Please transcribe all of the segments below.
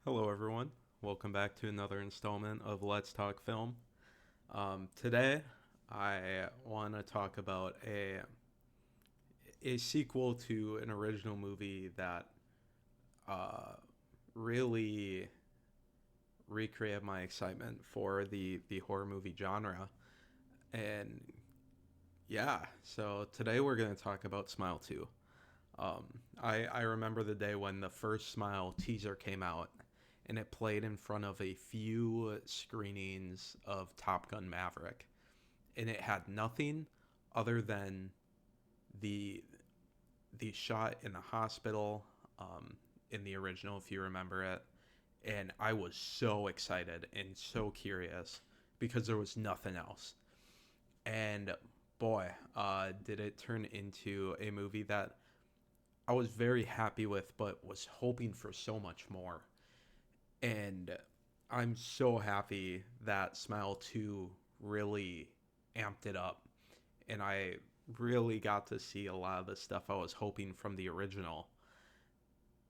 Hello, everyone. Welcome back to another installment of Let's Talk Film. Today, I want to talk about a sequel to an original movie that uh, really recreated my excitement for the horror movie genre. And yeah, so today we're going to talk about Smile 2. Um, I remember the day when the first Smile teaser came out and it played in front of a few screenings of Top Gun Maverick. And it had nothing other than the the shot in the hospital in the original, if you remember it. And I was so excited and so curious because there was nothing else. And boy, did it turn into a movie that I was very happy with, but was hoping for so much more. And I'm so happy that Smile 2 really amped it up. And I really got to see a lot of the stuff I was hoping from the original.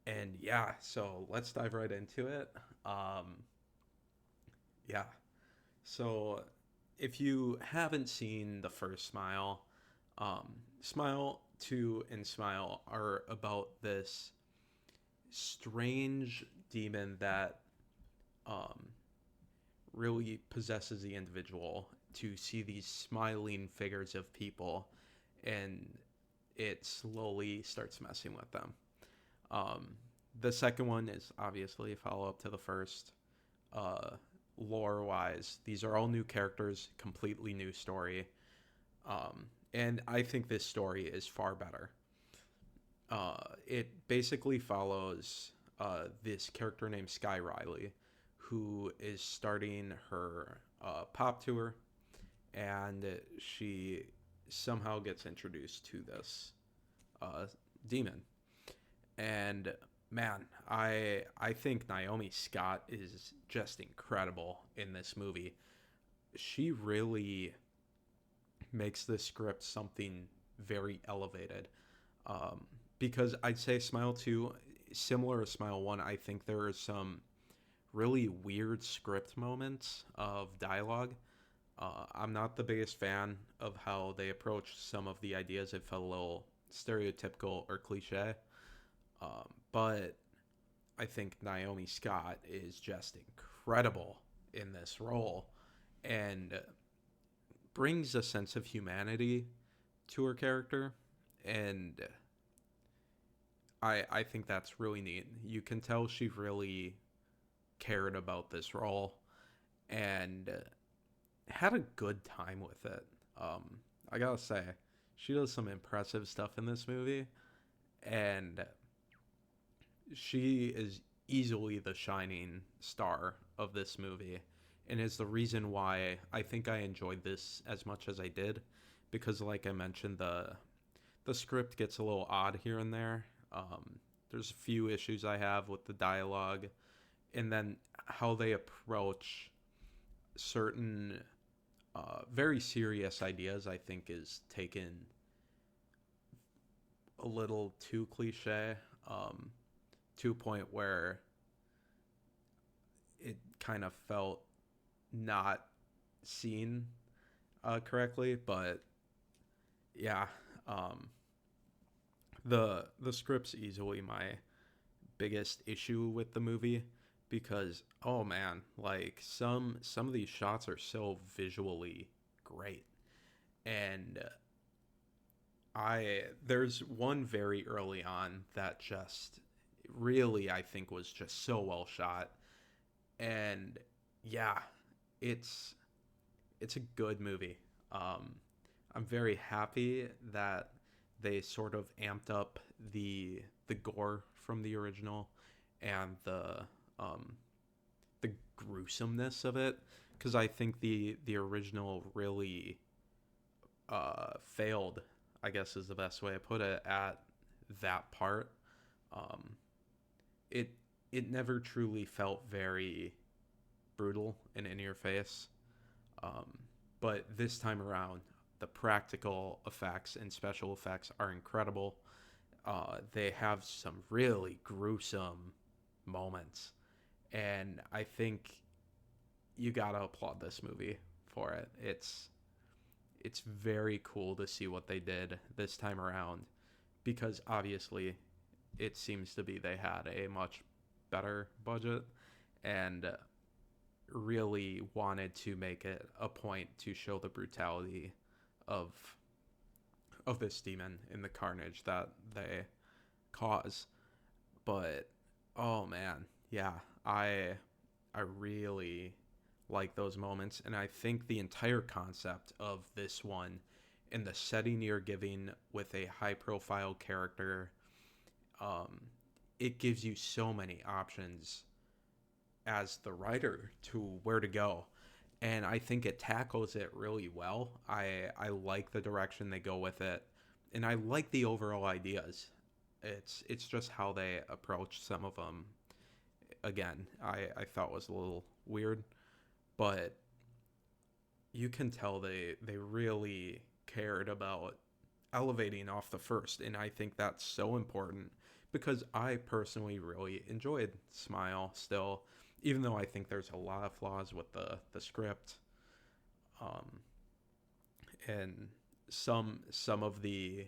And yeah, so let's dive right into it. Um, yeah, so if you haven't seen the first Smile, Smile 2 and Smile are about this strange demon that um, really possesses the individual to see these smiling figures of people, and it slowly starts messing with them. Um, the second one is obviously a follow up to the first. Uh, Lore wise, these are all new characters, completely new story. And I think this story is far better. It basically follows this character named Sky Riley, who is starting her pop tour, and she somehow gets introduced to this uh, demon. And man, I think Naomi Scott is just incredible in this movie. She really makes the script something very elevated. Because I'd say Smile 2, similar to Smile 1, I think there are some really weird script moments of dialogue. I'm not the biggest fan of how they approached some of the ideas. It felt a little stereotypical or cliche. But I think Naomi Scott is just incredible in this role and brings a sense of humanity to her character. And I think that's really neat. You can tell she really cared about this role and had a good time with it. I gotta say, she does some impressive stuff in this movie, and she is easily the shining star of this movie, and is the reason why I think I enjoyed this as much as I did, because, like I mentioned, the script gets a little odd here and there. There's a few issues I have with the dialogue, and then how they approach certain very serious ideas, I think, is taken a little too cliche, to a point where it kind of felt not seen correctly. But yeah, um, the script's easily my biggest issue with the movie because oh man, like some of these shots are so visually great. And I there's one very early on that just really I think was just so well shot. And yeah, it's it's a good movie. Um, I'm very happy that they sort of amped up the gore from the original and um, the gruesomeness of it, because I think the original really failed, I guess is the best way to put it, at that part. Um, it it never truly felt very brutal and in your face. Um, but this time around, the practical effects and special effects are incredible. They have some really gruesome moments, And I think you gotta applaud this movie for it. It's very cool to see what they did this time around, because obviously it seems to be they had a much better budget and really wanted to make it a point to show the brutality of this demon and the carnage that they cause. But oh man, yeah, I I really like those moments, and I think the entire concept of this one and the setting you're giving with a high profile character, um, it gives you so many options as the writer to where to go. And I think it tackles it really well. I like the direction they go with it, and I like the overall ideas. It's just how they approach some of them. Again, I thought was a little weird, but you can tell they really cared about elevating off the first, and I think that's so important because I personally really enjoyed Smile still, even though I think there's a lot of flaws with the script, um, and some of the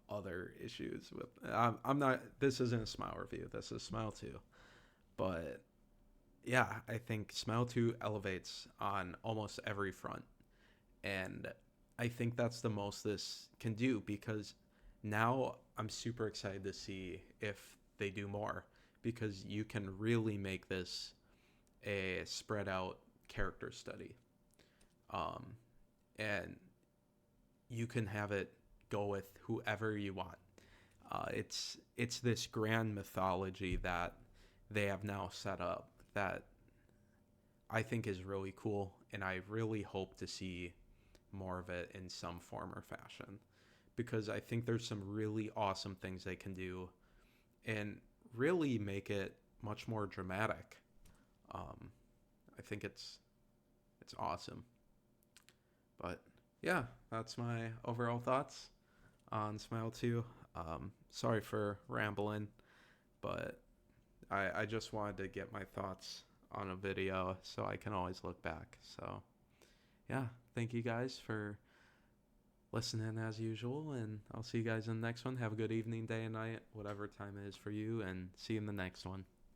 other issues with. I'm not. This isn't a Smile review. This is Smile 2, but yeah, I think Smile 2 elevates on almost every front. And I think that's the most this can do, because now I'm super excited to see if they do more, because you can really make this a spread out character study. Um, and you can have it go with whoever you want. It's this grand mythology that they have now set up that I think is really cool, and I really hope to see more of it in some form or fashion, because I think there's some really awesome things they can do and really make it much more dramatic. Um, I think it's awesome. But yeah, that's my overall thoughts on Smile 2. Sorry for rambling, but I just wanted to get my thoughts on a video so I can always look back. So yeah, thank you guys for listening as usual, and I'll see you guys in the next one. Have a good evening, day, and night, whatever time it is for you, and see you in the next one.